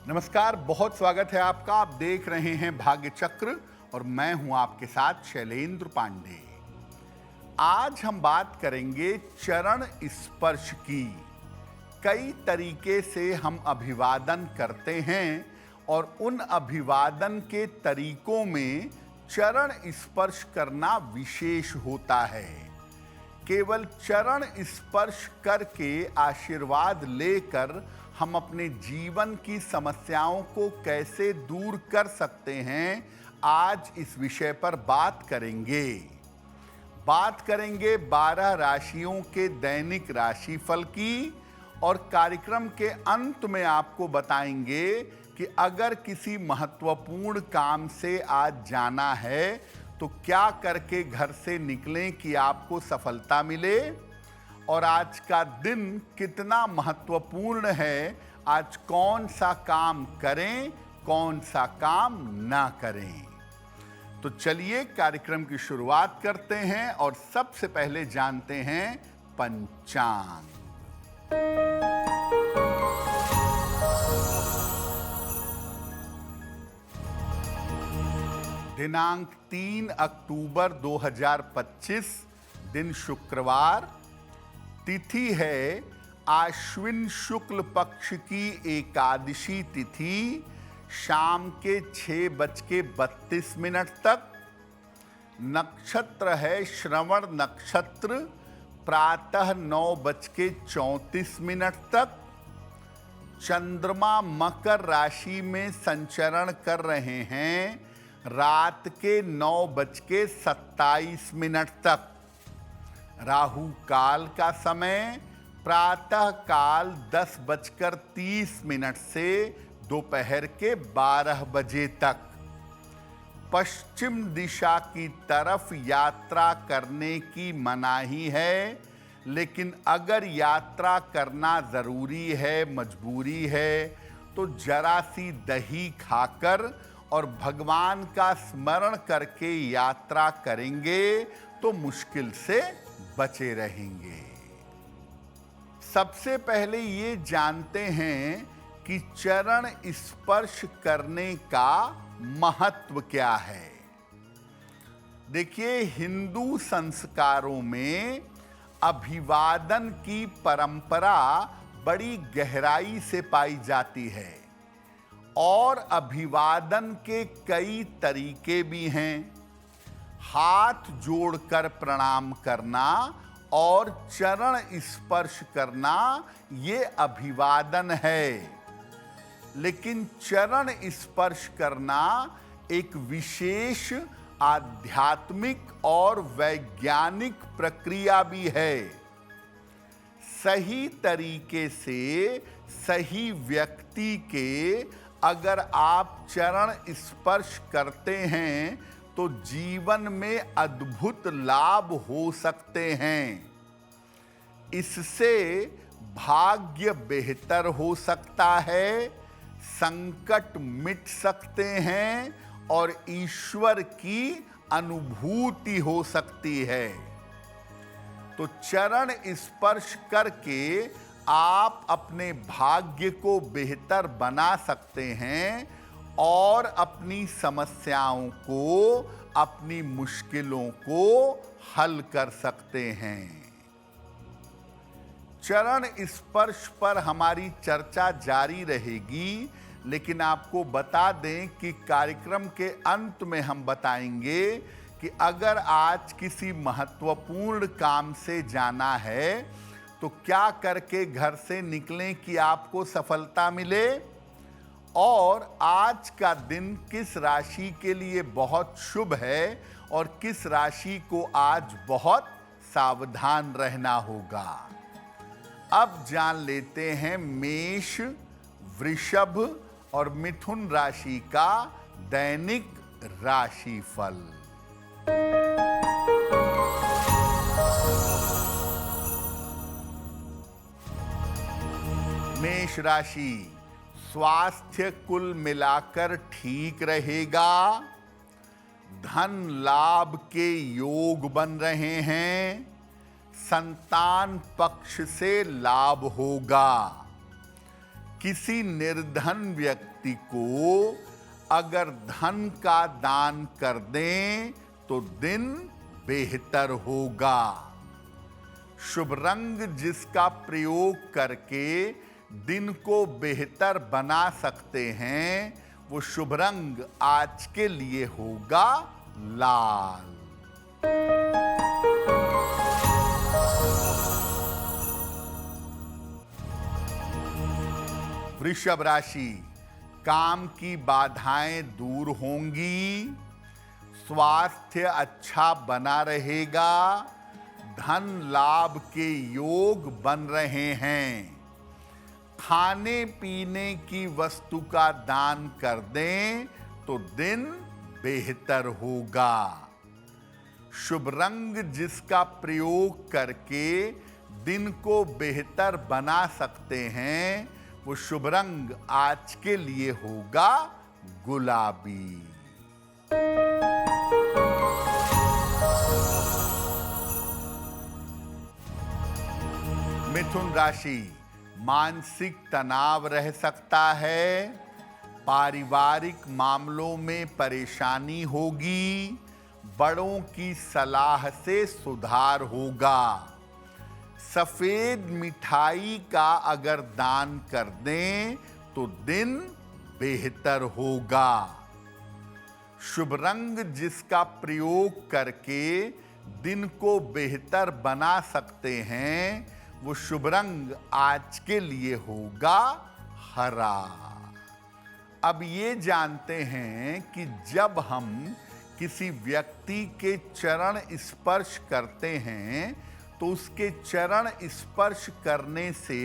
नमस्कार, बहुत स्वागत है आपका। आप देख रहे हैं भाग्य चक्र और मैं हूं आपके साथ शैलेंद्र पांडे। आज हम बात करेंगे चरण स्पर्श की। कई तरीके से हम अभिवादन करते हैं और उन अभिवादन के तरीकों में चरण स्पर्श करना विशेष होता है। केवल चरण स्पर्श करके आशीर्वाद लेकर हम अपने जीवन की समस्याओं को कैसे दूर कर सकते हैं, आज इस विषय पर बात करेंगे। 12 राशियों के दैनिक राशिफल की और कार्यक्रम के अंत में आपको बताएंगे कि अगर किसी महत्वपूर्ण काम से आज जाना है तो क्या करके घर से निकलें कि आपको सफलता मिले, और आज का दिन कितना महत्वपूर्ण है, आज कौन सा काम करें, कौन सा काम ना करें। तो चलिए कार्यक्रम की शुरुआत करते हैं और सबसे पहले जानते हैं पंचांग। दिनांक 3 अक्टूबर 2025, दिन शुक्रवार। तिथि है आश्विन शुक्ल पक्ष की एकादशी तिथि, शाम के 6:32 तक। नक्षत्र है श्रवण नक्षत्र, प्रातः 9:34 तक। चंद्रमा मकर राशि में संचरण कर रहे हैं रात के 9:27 तक। राहु काल का समय प्रातः काल 10:30 से दोपहर के 12 बजे तक। पश्चिम दिशा की तरफ यात्रा करने की मनाही है, लेकिन अगर यात्रा करना जरूरी है, मजबूरी है, तो जरा सी दही खाकर और भगवान का स्मरण करके यात्रा करेंगे तो मुश्किल से बचे रहेंगे। सबसे पहले ये जानते हैं कि चरण स्पर्श करने का महत्व क्या है। देखिए, हिंदू संस्कारों में अभिवादन की परंपरा बड़ी गहराई से पाई जाती है और अभिवादन के कई तरीके भी हैं। हाथ जोड़कर प्रणाम करना और चरण स्पर्श करना ये अभिवादन है, लेकिन चरण स्पर्श करना एक विशेष आध्यात्मिक और वैज्ञानिक प्रक्रिया भी है। सही तरीके से सही व्यक्ति के अगर आप चरण स्पर्श करते हैं तो जीवन में अद्भुत लाभ हो सकते हैं। इससे भाग्य बेहतर हो सकता है, संकट मिट सकते हैं और ईश्वर की अनुभूति हो सकती है। तो चरण स्पर्श करके आप अपने भाग्य को बेहतर बना सकते हैं और अपनी समस्याओं को, अपनी मुश्किलों को हल कर सकते हैं। चरण स्पर्श पर हमारी चर्चा जारी रहेगी, लेकिन आपको बता दें कि कार्यक्रम के अंत में हम बताएंगे कि अगर आज किसी महत्वपूर्ण काम से जाना है तो क्या करके घर से निकलें कि आपको सफलता मिले, और आज का दिन किस राशि के लिए बहुत शुभ है और किस राशि को आज बहुत सावधान रहना होगा। अब जान लेते हैं मेष, वृषभ और मिथुन राशि का दैनिक राशिफल। मेष राशि, स्वास्थ्य कुल मिलाकर ठीक रहेगा। धन लाभ के योग बन रहे हैं। संतान पक्ष से लाभ होगा। किसी निर्धन व्यक्ति को अगर धन का दान कर दें तो दिन बेहतर होगा। शुभ रंग जिसका प्रयोग करके दिन को बेहतर बना सकते हैं, वो शुभ रंग आज के लिए होगा लाल। वृषभ राशि, काम की बाधाएं दूर होंगी, स्वास्थ्य अच्छा बना रहेगा, धन लाभ के योग बन रहे हैं। खाने पीने की वस्तु का दान कर दें तो दिन बेहतर होगा। शुभ रंग जिसका प्रयोग करके दिन को बेहतर बना सकते हैं, वो शुभ रंग आज के लिए होगा गुलाबी। मिथुन राशि, मानसिक तनाव रह सकता है, पारिवारिक मामलों में परेशानी होगी, बड़ों की सलाह से सुधार होगा। सफेद मिठाई का अगर दान कर दें तो दिन बेहतर होगा। शुभ रंग जिसका प्रयोग करके दिन को बेहतर बना सकते हैं, वो शुभ रंग आज के लिए होगा हरा। अब ये जानते हैं कि जब हम किसी व्यक्ति के चरण स्पर्श करते हैं तो उसके चरण स्पर्श करने से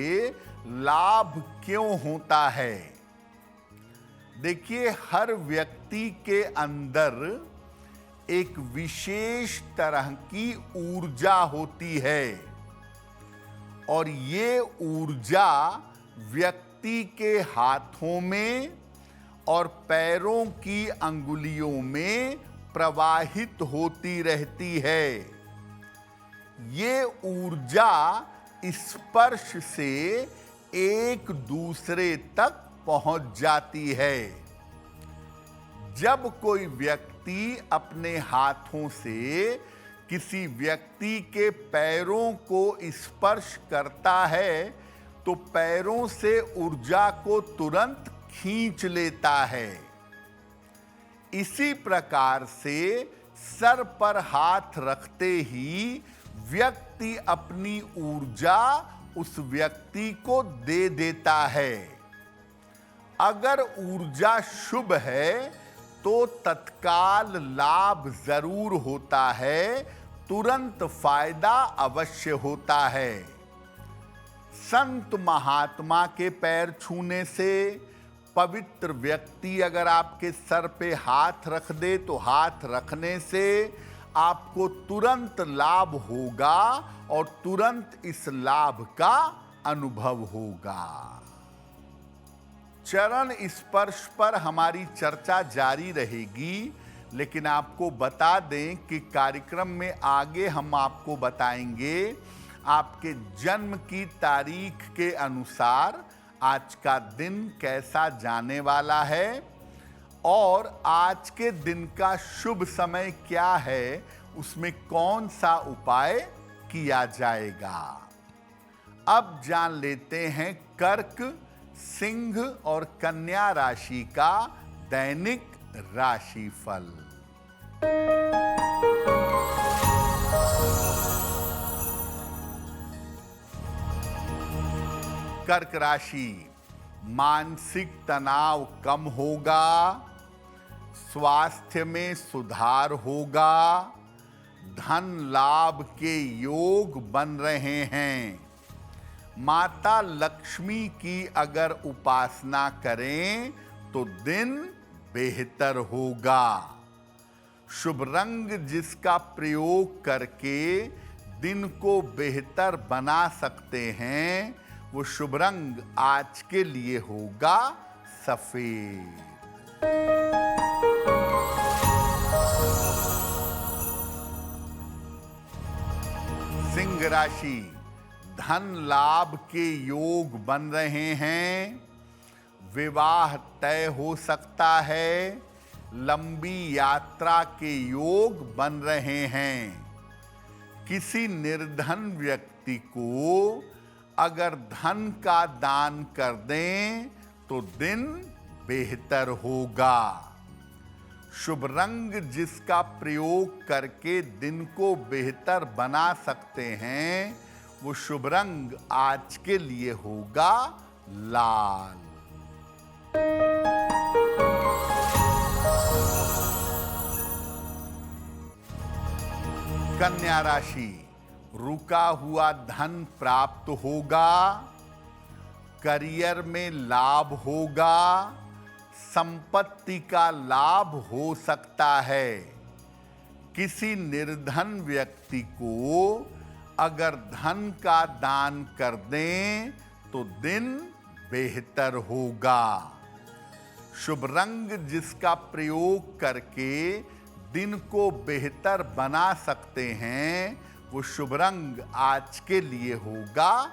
लाभ क्यों होता है। देखिए, हर व्यक्ति के अंदर एक विशेष तरह की ऊर्जा होती है और ये ऊर्जा व्यक्ति के हाथों में और पैरों की अंगुलियों में प्रवाहित होती रहती है। ये ऊर्जा स्पर्श से एक दूसरे तक पहुंच जाती है। जब कोई व्यक्ति अपने हाथों से किसी व्यक्ति के पैरों को स्पर्श करता है तो पैरों से ऊर्जा को तुरंत खींच लेता है। इसी प्रकार से सर पर हाथ रखते ही व्यक्ति अपनी ऊर्जा उस व्यक्ति को दे देता है। अगर ऊर्जा शुभ है तो तत्काल लाभ जरूर होता है, तुरंत फायदा अवश्य होता है। संत महात्मा के पैर छूने से, पवित्र व्यक्ति अगर आपके सर पे हाथ रख दे तो हाथ रखने से आपको तुरंत लाभ होगा और तुरंत इस लाभ का अनुभव होगा। चरण स्पर्श पर हमारी चर्चा जारी रहेगी, लेकिन आपको बता दें कि कार्यक्रम में आगे हम आपको बताएंगे आपके जन्म की तारीख के अनुसार आज का दिन कैसा जाने वाला है और आज के दिन का शुभ समय क्या है, उसमें कौन सा उपाय किया जाएगा। अब जान लेते हैं कर्क, सिंह और कन्या राशि का दैनिक राशिफल। कर्क राशि, मानसिक तनाव कम होगा, स्वास्थ्य में सुधार होगा, धन लाभ के योग बन रहे हैं। माता लक्ष्मी की अगर उपासना करें तो दिन बेहतर होगा। शुभ रंग जिसका प्रयोग करके दिन को बेहतर बना सकते हैं, वो शुभ रंग आज के लिए होगा सफेद। सिंह राशि, धन लाभ के योग बन रहे हैं, विवाह तय हो सकता है, लंबी यात्रा के योग बन रहे हैं। किसी निर्धन व्यक्ति को अगर धन का दान कर दें तो दिन बेहतर होगा। शुभ रंग जिसका प्रयोग करके दिन को बेहतर बना सकते हैं, वो शुभ रंग आज के लिए होगा लाल। कन्या राशि, रुका हुआ धन प्राप्त होगा, करियर में लाभ होगा, संपत्ति का लाभ हो सकता है। किसी निर्धन व्यक्ति को अगर धन का दान कर दें तो दिन बेहतर होगा। शुभ रंग जिसका प्रयोग करके दिन को बेहतर बना सकते हैं, वो शुभ रंग आज के लिए होगा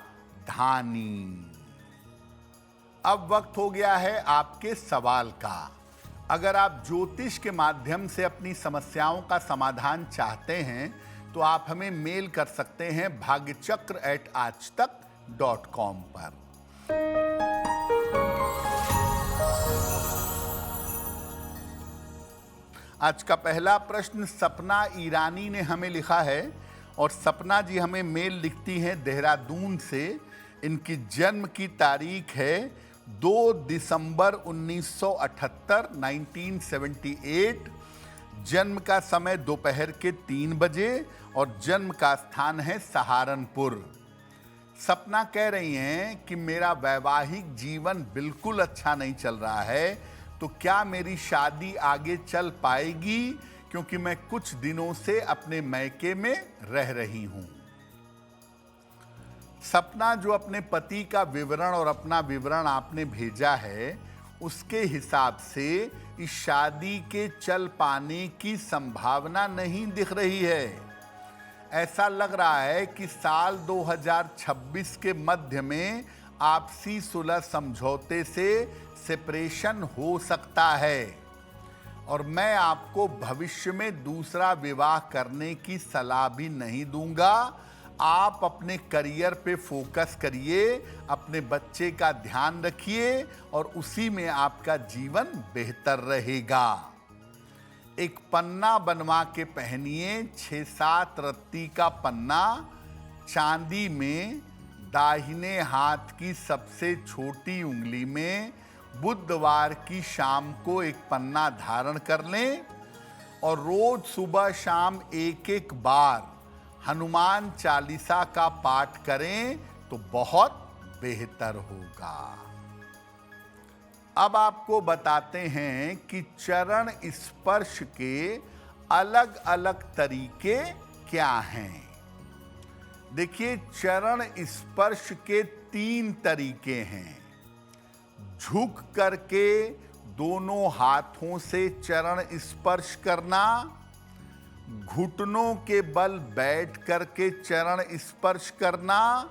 धानी। अब वक्त हो गया है आपके सवाल का। अगर आप ज्योतिष के माध्यम से अपनी समस्याओं का समाधान चाहते हैं तो आप हमें मेल कर सकते हैं bhagyachakra@aajtak.com पर। आज का पहला प्रश्न सपना ईरानी ने हमें लिखा है और सपना जी हमें मेल लिखती हैं देहरादून से। इनकी जन्म की तारीख है 2 दिसंबर 1978, 1978। जन्म का समय दोपहर के 3 बजे और जन्म का स्थान है सहारनपुर। सपना कह रही हैं कि मेरा वैवाहिक जीवन बिल्कुल अच्छा नहीं चल रहा है, तो क्या मेरी शादी आगे चल पाएगी, क्योंकि मैं कुछ दिनों से अपने मायके में रह रही हूं। सपना, जो अपने पति का विवरण और अपना विवरण आपने भेजा है, उसके हिसाब से इस शादी के चल पाने की संभावना नहीं दिख रही है। ऐसा लग रहा है कि साल 2026 के मध्य में आपसी सुलह समझौते से सेपरेशन हो सकता है और मैं आपको भविष्य में दूसरा विवाह करने की सलाह भी नहीं दूंगा। आप अपने करियर पे फोकस करिए, अपने बच्चे का ध्यान रखिए और उसी में आपका जीवन बेहतर रहेगा। एक पन्ना बनवा के पहनिए, 6-7 रत्ती का पन्ना, चांदी में, दाहिने हाथ की सबसे छोटी उंगली में। बुधवार की शाम को एक पन्ना धारण कर लें और रोज सुबह शाम एक बार हनुमान चालीसा का पाठ करें तो बहुत बेहतर होगा। अब आपको बताते हैं कि चरण स्पर्श के अलग अलग तरीके क्या हैं। देखिए, चरण स्पर्श के 3 तरीके हैं। झुक करके दोनों हाथों से चरण स्पर्श करना, घुटनों के बल बैठ करके चरण स्पर्श करना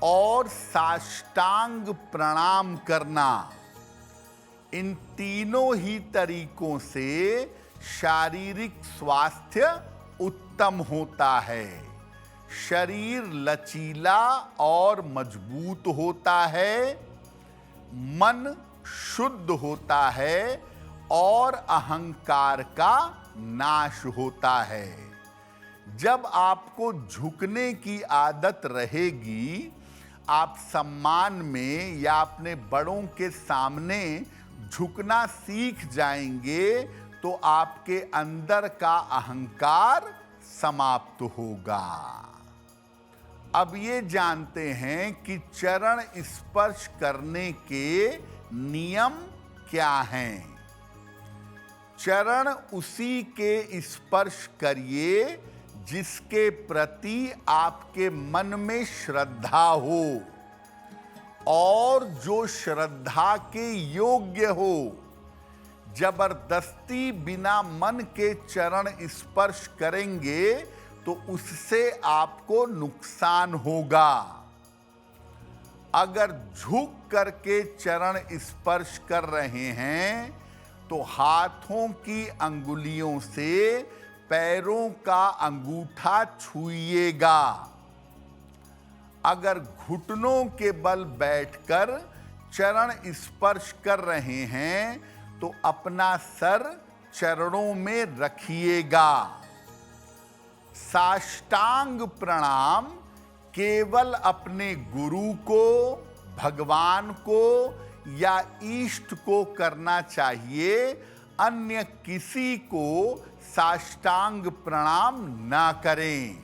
और साष्टांग प्रणाम करना। इन तीनों ही तरीकों से शारीरिक स्वास्थ्य उत्तम होता है, शरीर लचीला और मजबूत होता है, मन शुद्ध होता है और अहंकार का नाश होता है। जब आपको झुकने की आदत रहेगी, आप सम्मान में या अपने बड़ों के सामने झुकना सीख जाएंगे तो आपके अंदर का अहंकार समाप्त होगा। अब ये जानते हैं कि चरण स्पर्श करने के नियम क्या हैं। चरण उसी के स्पर्श करिए जिसके प्रति आपके मन में श्रद्धा हो और जो श्रद्धा के योग्य हो। जबरदस्ती बिना मन के चरण स्पर्श करेंगे तो उससे आपको नुकसान होगा। अगर झुक करके चरण स्पर्श कर रहे हैं तो हाथों की अंगुलियों से पैरों का अंगूठा छूइएगा। अगर घुटनों के बल बैठकर चरण स्पर्श कर रहे हैं तो अपना सर चरणों में रखिएगा। साष्टांग प्रणाम केवल अपने गुरु को, भगवान को या इष्ट को करना चाहिए, अन्य किसी को साष्टांग प्रणाम ना करें।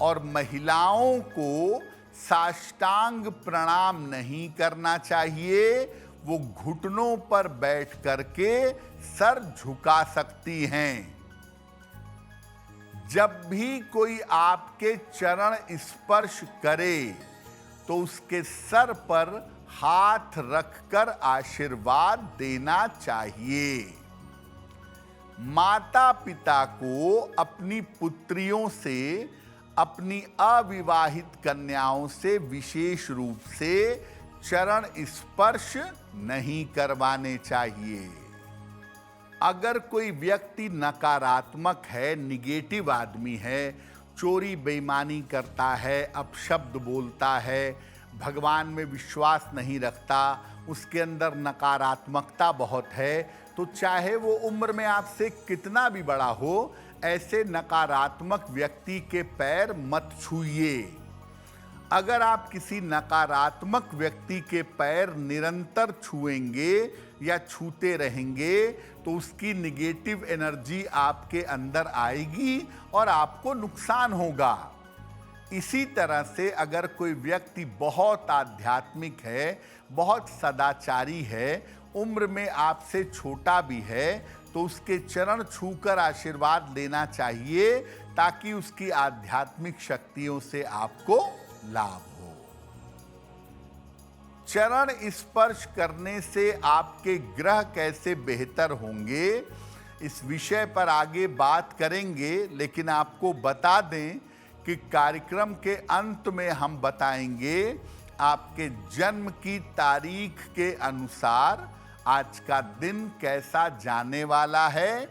और महिलाओं को साष्टांग प्रणाम नहीं करना चाहिए, वो घुटनों पर बैठ करके सर झुका सकती हैं। जब भी कोई आपके चरण स्पर्श करे तो उसके सर पर हाथ रखकर आशीर्वाद देना चाहिए। माता पिता को अपनी पुत्रियों से, अपनी अविवाहित कन्याओं से विशेष रूप से चरण स्पर्श नहीं करवाने चाहिए। अगर कोई व्यक्ति नकारात्मक है, निगेटिव आदमी है, चोरी बेईमानी करता है, अपशब्द बोलता है, भगवान में विश्वास नहीं रखता, उसके अंदर नकारात्मकता बहुत है, तो चाहे वो उम्र में आपसे कितना भी बड़ा हो, ऐसे नकारात्मक व्यक्ति के पैर मत छूइए। अगर आप किसी नकारात्मक व्यक्ति के पैर निरंतर छुएंगे या छूते रहेंगे तो उसकी निगेटिव एनर्जी आपके अंदर आएगी और आपको नुकसान होगा। इसी तरह से अगर कोई व्यक्ति बहुत आध्यात्मिक है, बहुत सदाचारी है, उम्र में आपसे छोटा भी है, तो उसके चरण छूकर आशीर्वाद लेना चाहिए ताकि उसकी आध्यात्मिक शक्तियों से आपको लाभ हो। चरण स्पर्श करने से आपके ग्रह कैसे बेहतर होंगे, इस विषय पर आगे बात करेंगे, लेकिन आपको बता दें कि कार्यक्रम के अंत में हम बताएंगे आपके जन्म की तारीख के अनुसार आज का दिन कैसा जाने वाला है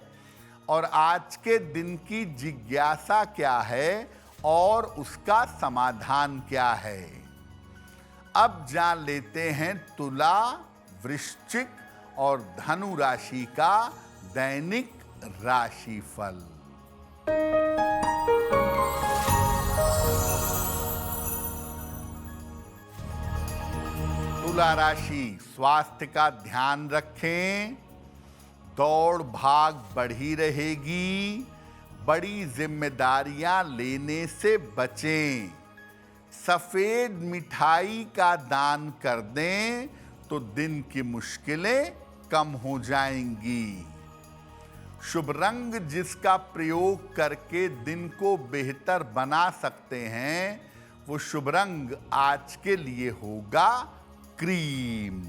और आज के दिन की जिज्ञासा क्या है और उसका समाधान क्या है। अब जान लेते हैं तुला, वृश्चिक और धनु राशि का दैनिक राशिफल। तुला राशि, स्वास्थ्य का ध्यान रखें, दौड़ भाग बढ़ी रहेगी, बड़ी जिम्मेदारियां लेने से बचें। सफेद मिठाई का दान कर दें तो दिन की मुश्किलें कम हो जाएंगी। शुभ रंग जिसका प्रयोग करके दिन को बेहतर बना सकते हैं, वो शुभ रंग आज के लिए होगा क्रीम।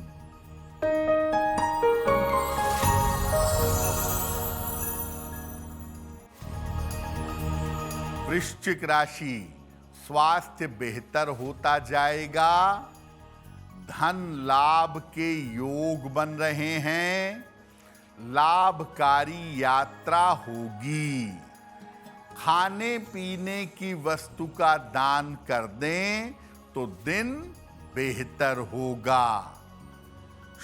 वृश्चिक राशि, स्वास्थ्य बेहतर होता जाएगा, धन लाभ के योग बन रहे हैं, लाभकारी यात्रा होगी। खाने पीने की वस्तु का दान कर दें तो दिन बेहतर होगा।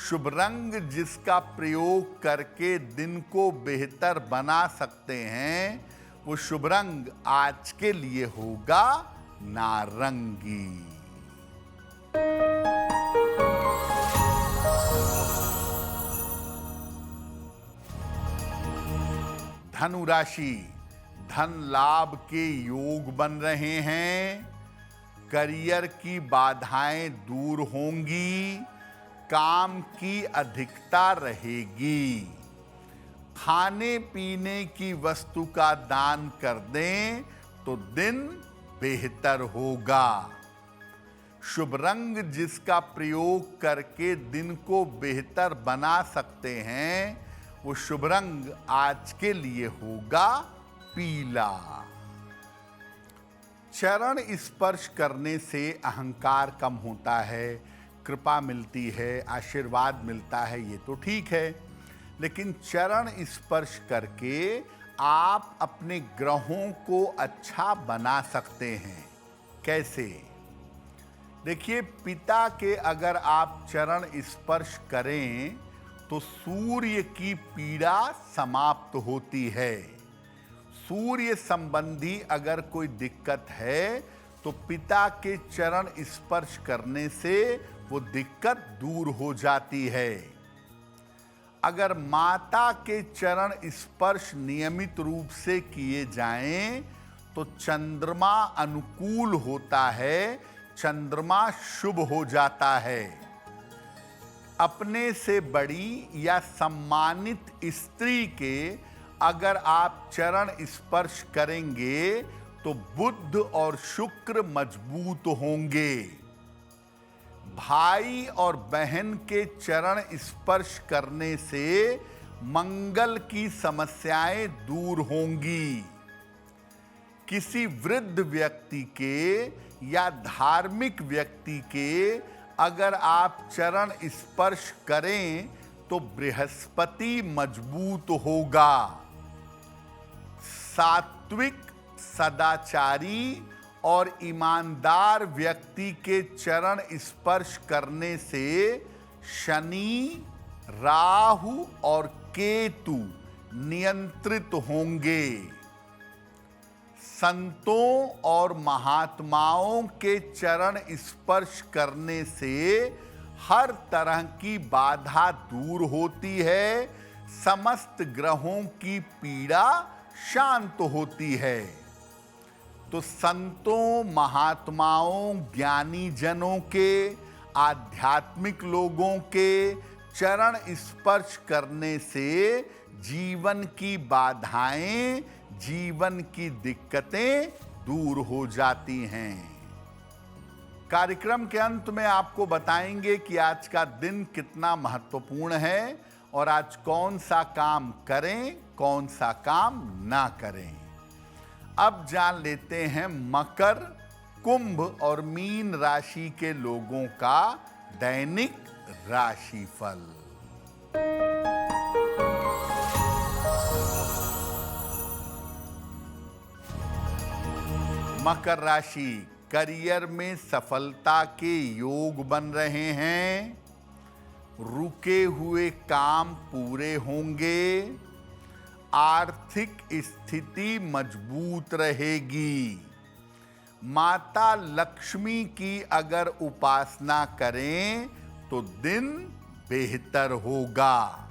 शुभ रंग जिसका प्रयोग करके दिन को बेहतर बना सकते हैं, वो शुभ रंग आज के लिए होगा नारंगी। धनु राशि, धन लाभ के योग बन रहे हैं, करियर की बाधाएं दूर होंगी, काम की अधिकता रहेगी। खाने पीने की वस्तु का दान कर दें तो दिन बेहतर होगा। शुभ रंग जिसका प्रयोग करके दिन को बेहतर बना सकते हैं, वो शुभ रंग आज के लिए होगा पीला। चरण स्पर्श करने से अहंकार कम होता है, कृपा मिलती है, आशीर्वाद मिलता है, ये तो ठीक है। लेकिन चरण स्पर्श करके आप अपने ग्रहों को अच्छा बना सकते हैं। कैसे? देखिए, पिता के अगर आप चरण स्पर्श करें तो सूर्य की पीड़ा समाप्त होती है। सूर्य संबंधी अगर कोई दिक्कत है तो पिता के चरण स्पर्श करने से वो दिक्कत दूर हो जाती है। अगर माता के चरण स्पर्श नियमित रूप से किए जाएं तो चंद्रमा अनुकूल होता है, चंद्रमा शुभ हो जाता है। अपने से बड़ी या सम्मानित स्त्री के अगर आप चरण स्पर्श करेंगे तो बुध और शुक्र मजबूत होंगे। भाई और बहन के चरण स्पर्श करने से मंगल की समस्याएं दूर होंगी। किसी वृद्ध व्यक्ति के या धार्मिक व्यक्ति के अगर आप चरण स्पर्श करें तो बृहस्पति मजबूत होगा। सात्विक, सदाचारी और ईमानदार व्यक्ति के चरण स्पर्श करने से शनि, राहु और केतु नियंत्रित होंगे। संतों और महात्माओं के चरण स्पर्श करने से हर तरह की बाधा दूर होती है, समस्त ग्रहों की पीड़ा शांत होती है। तो संतों, महात्माओं, ज्ञानी जनों के, आध्यात्मिक लोगों के चरण स्पर्श करने से जीवन की बाधाएं, जीवन की दिक्कतें दूर हो जाती हैं। कार्यक्रम के अंत में आपको बताएंगे कि आज का दिन कितना महत्वपूर्ण है और आज कौन सा काम करें, कौन सा काम ना करें। अब जान लेते हैं मकर, कुंभ और मीन राशि के लोगों का दैनिक राशिफल। मकर राशि, करियर में सफलता के योग बन रहे हैं। रुके हुए काम पूरे होंगे। आर्थिक स्थिति मजबूत रहेगी। माता लक्ष्मी की अगर उपासना करें तो दिन बेहतर होगा।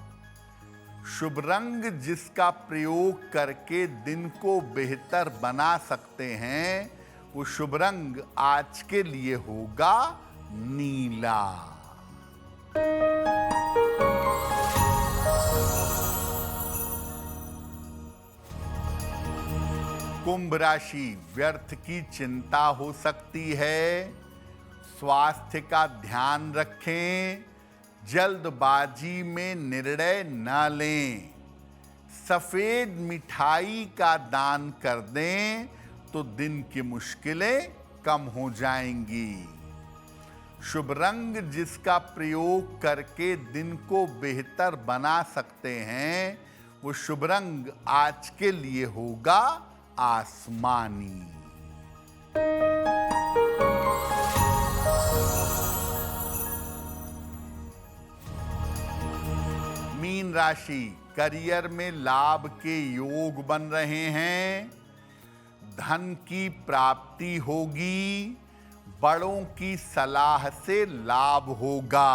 शुभ रंग जिसका प्रयोग करके दिन को बेहतर बना सकते हैं वो शुभ रंग आज के लिए होगा नीला। कुंभ राशि, व्यर्थ की चिंता हो सकती है। स्वास्थ्य का ध्यान रखें। जल्दबाजी में निर्णय न लें। सफेद मिठाई का दान कर दें तो दिन की मुश्किलें कम हो जाएंगी। शुभ रंग जिसका प्रयोग करके दिन को बेहतर बना सकते हैं वो शुभ रंग आज के लिए होगा आसमानी। मीन राशि, करियर में लाभ के योग बन रहे हैं। धन की प्राप्ति होगी। बड़ों की सलाह से लाभ होगा।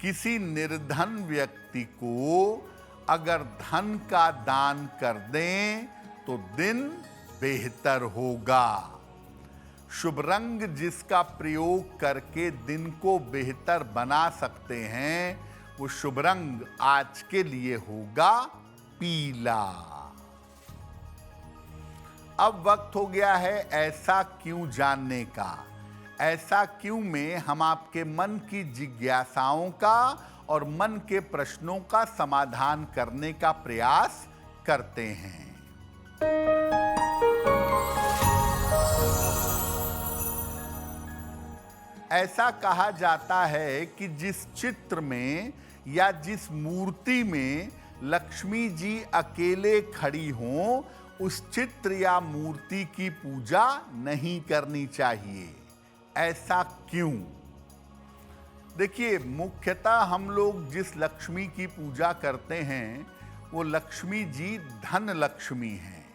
किसी निर्धन व्यक्ति को अगर धन का दान कर दें तो दिन बेहतर होगा। शुभ रंग जिसका प्रयोग करके दिन को बेहतर बना सकते हैं वो शुभ रंग आज के लिए होगा पीला। अब वक्त हो गया है ऐसा क्यों जानने का। ऐसा क्यों में हम आपके मन की जिज्ञासाओं का और मन के प्रश्नों का समाधान करने का प्रयास करते हैं। ऐसा कहा जाता है कि जिस चित्र में या जिस मूर्ति में लक्ष्मी जी अकेले खड़ी हों, उस चित्र या मूर्ति की पूजा नहीं करनी चाहिए। ऐसा क्यों? देखिए, मुख्यतः हम लोग जिस लक्ष्मी की पूजा करते हैं वो लक्ष्मी जी धन लक्ष्मी हैं।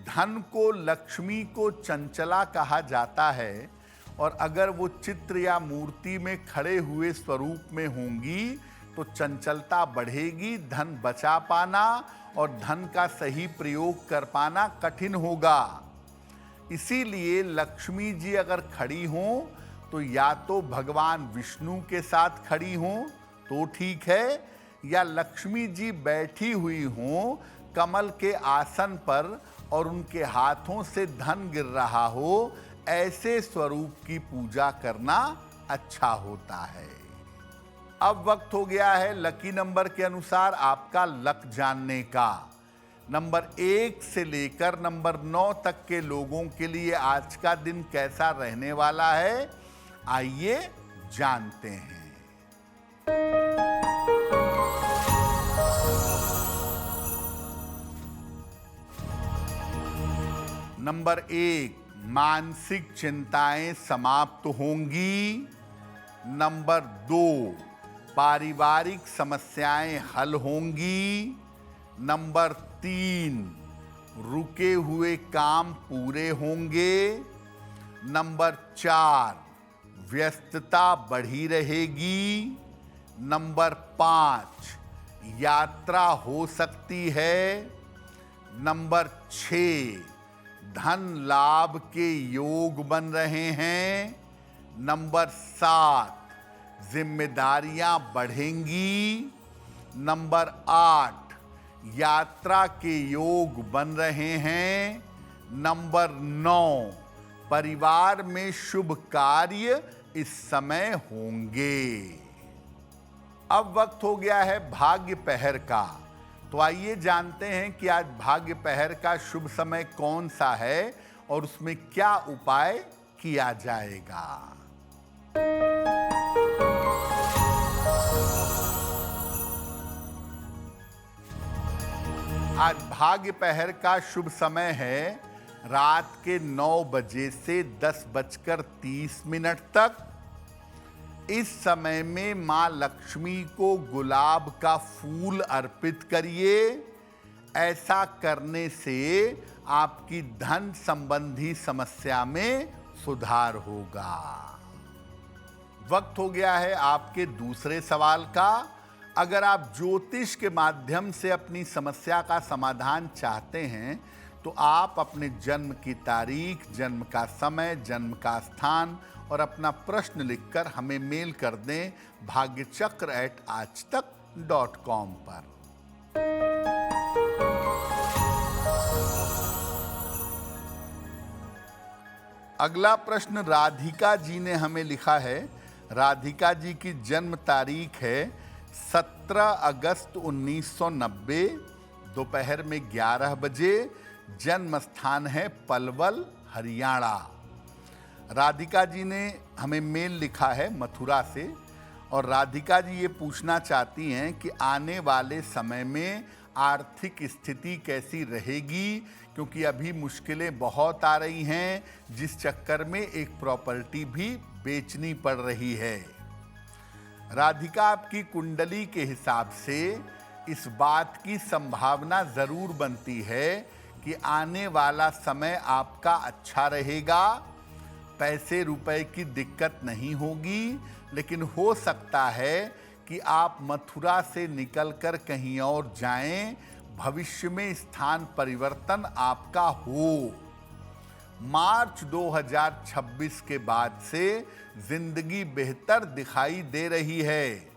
धन को, लक्ष्मी को चंचला कहा जाता है, और अगर वो चित्र या मूर्ति में खड़े हुए स्वरूप में होंगी तो चंचलता बढ़ेगी, धन बचा पाना और धन का सही प्रयोग कर पाना कठिन होगा। इसीलिए लक्ष्मी जी अगर खड़ी हों तो या तो भगवान विष्णु के साथ खड़ी हों तो ठीक है, या लक्ष्मी जी बैठी हुई हों कमल के आसन पर और उनके हाथों से धन गिर रहा हो, ऐसे स्वरूप की पूजा करना अच्छा होता है। अब वक्त हो गया है लकी नंबर के अनुसार आपका लक जानने का। नंबर 1 से लेकर नंबर 9 तक के लोगों के लिए आज का दिन कैसा रहने वाला है, आइए जानते हैं। नंबर 1, मानसिक चिंताएं समाप्त होंगी। नंबर 2, पारिवारिक समस्याएं हल होंगी। नंबर 3, रुके हुए काम पूरे होंगे। नंबर 4, व्यस्तता बढ़ी रहेगी। नंबर 5, यात्रा हो सकती है। नंबर 6, धन लाभ के योग बन रहे हैं। नंबर 7, जिम्मेदारियां बढ़ेंगी। नंबर 8, यात्रा के योग बन रहे हैं। नंबर 9, परिवार में शुभ कार्य इस समय होंगे। अब वक्त हो गया है भाग्य पहर का, तो आइए जानते हैं कि आज भाग्य पहर का शुभ समय कौन सा है और उसमें क्या उपाय किया जाएगा। आज भाग्य पहर का शुभ समय है रात के 9 बजे से 10:30 तक। इस समय में मां लक्ष्मी को गुलाब का फूल अर्पित करिए। ऐसा करने से आपकी धन संबंधी समस्या में सुधार होगा। वक्त हो गया है आपके दूसरे सवाल का। अगर आप ज्योतिष के माध्यम से अपनी समस्या का समाधान चाहते हैं तो आप अपने जन्म की तारीख, जन्म का समय, जन्म का स्थान और अपना प्रश्न लिखकर हमें मेल कर दें bhagyachakra@aajtak.com पर। अगला प्रश्न राधिका जी ने हमें लिखा है। राधिका जी की जन्म तारीख है 17 अगस्त 1990, दोपहर में 11 बजे। जन्म स्थान है पलवल, हरियाणा। राधिका जी ने हमें मेल लिखा है मथुरा से, और राधिका जी ये पूछना चाहती हैं कि आने वाले समय में आर्थिक स्थिति कैसी रहेगी, क्योंकि अभी मुश्किलें बहुत आ रही हैं, जिस चक्कर में एक प्रॉपर्टी भी बेचनी पड़ रही है। राधिका, आपकी कुंडली के हिसाब से इस बात की संभावना जरूर बनती है कि आने वाला समय आपका अच्छा रहेगा। पैसे रुपए की दिक्कत नहीं होगी, लेकिन हो सकता है कि आप मथुरा से निकलकर कहीं और जाएं। भविष्य में स्थान परिवर्तन आपका हो। मार्च 2026 के बाद से जिंदगी बेहतर दिखाई दे रही है।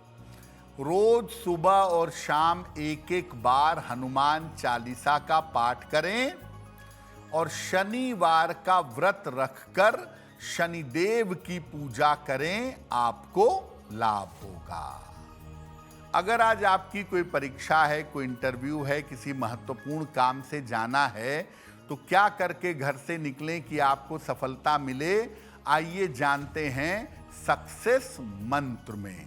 रोज सुबह और शाम एक बार हनुमान चालीसा का पाठ करें और शनिवार का व्रत रखकर शनिदेव की पूजा करें, आपको लाभ होगा। अगर आज आपकी कोई परीक्षा है, कोई इंटरव्यू है, किसी महत्वपूर्ण काम से जाना है, तो क्या करके घर से निकलें कि आपको सफलता मिले, आइए जानते हैं सक्सेस मंत्र में।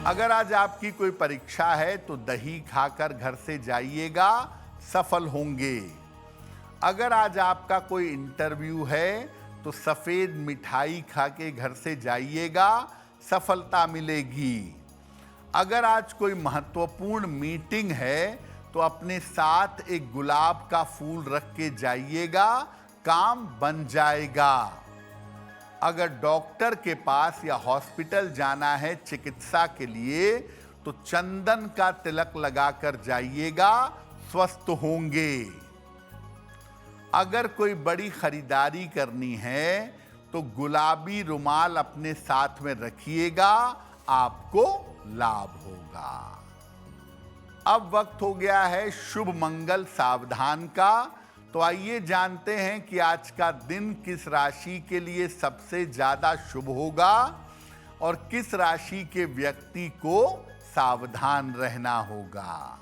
अगर आज आपकी कोई परीक्षा है तो दही खाकर घर से जाइएगा, सफल होंगे। अगर आज आपका कोई इंटरव्यू है तो सफेद मिठाई खा के घर से जाइएगा, सफलता मिलेगी। अगर आज कोई महत्वपूर्ण मीटिंग है तो अपने साथ एक गुलाब का फूल रख के जाइएगा, काम बन जाएगा। अगर डॉक्टर के पास या हॉस्पिटल जाना है चिकित्सा के लिए तो चंदन का तिलक लगाकर जाइएगा, स्वस्थ होंगे। अगर कोई बड़ी खरीदारी करनी है तो गुलाबी रुमाल अपने साथ में रखिएगा, आपको लाभ होगा। अब वक्त हो गया है शुभ मंगल सावधान का, तो आइए जानते हैं कि आज का दिन किस राशि के लिए सबसे ज्यादा शुभ होगा और किस राशि के व्यक्ति को सावधान रहना होगा।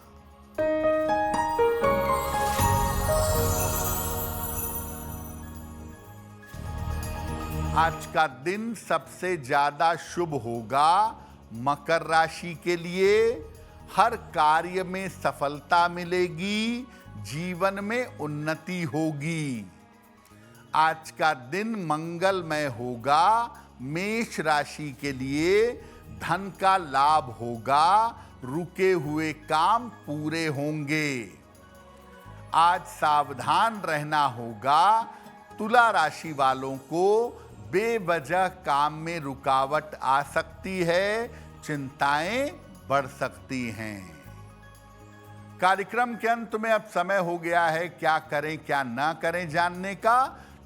आज का दिन सबसे ज्यादा शुभ होगा मकर राशि के लिए। हर कार्य में सफलता मिलेगी, जीवन में उन्नति होगी। आज का दिन मंगलमय होगा मेष राशि के लिए। धन का लाभ होगा, रुके हुए काम पूरे होंगे। आज सावधान रहना होगा तुला राशि वालों को। बेवजह काम में रुकावट आ सकती है, चिंताएं बढ़ सकती हैं। कार्यक्रम के अंत में अब समय हो गया है क्या करें क्या ना करें जानने का।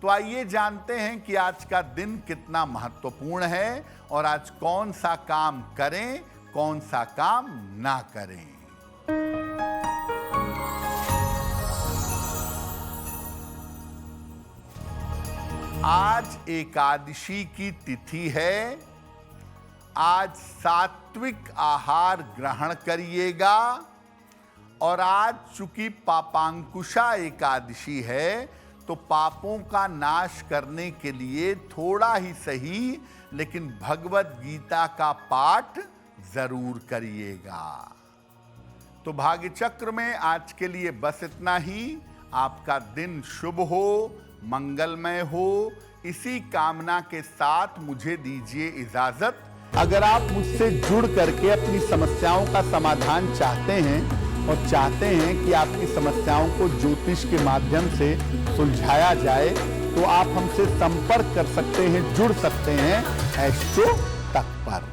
तो आइए जानते हैं कि आज का दिन कितना महत्वपूर्ण है और आज कौन सा काम करें, कौन सा काम ना करें। आज एकादशी की तिथि है। आज सात्विक आहार ग्रहण करिएगा और आज चूंकि पापांकुशा एकादशी है तो पापों का नाश करने के लिए थोड़ा ही सही लेकिन भगवत गीता का पाठ जरूर करिएगा। तो भाग्य चक्र में आज के लिए बस इतना ही। आपका दिन शुभ हो, मंगलमय हो, इसी कामना के साथ मुझे दीजिए इजाजत। अगर आप मुझसे जुड़ करके अपनी समस्याओं का समाधान चाहते हैं और चाहते हैं कि आपकी समस्याओं को ज्योतिष के माध्यम से सुलझाया जाए तो आप हमसे संपर्क कर सकते हैं, जुड़ सकते हैं एस्ट्रो तक पर।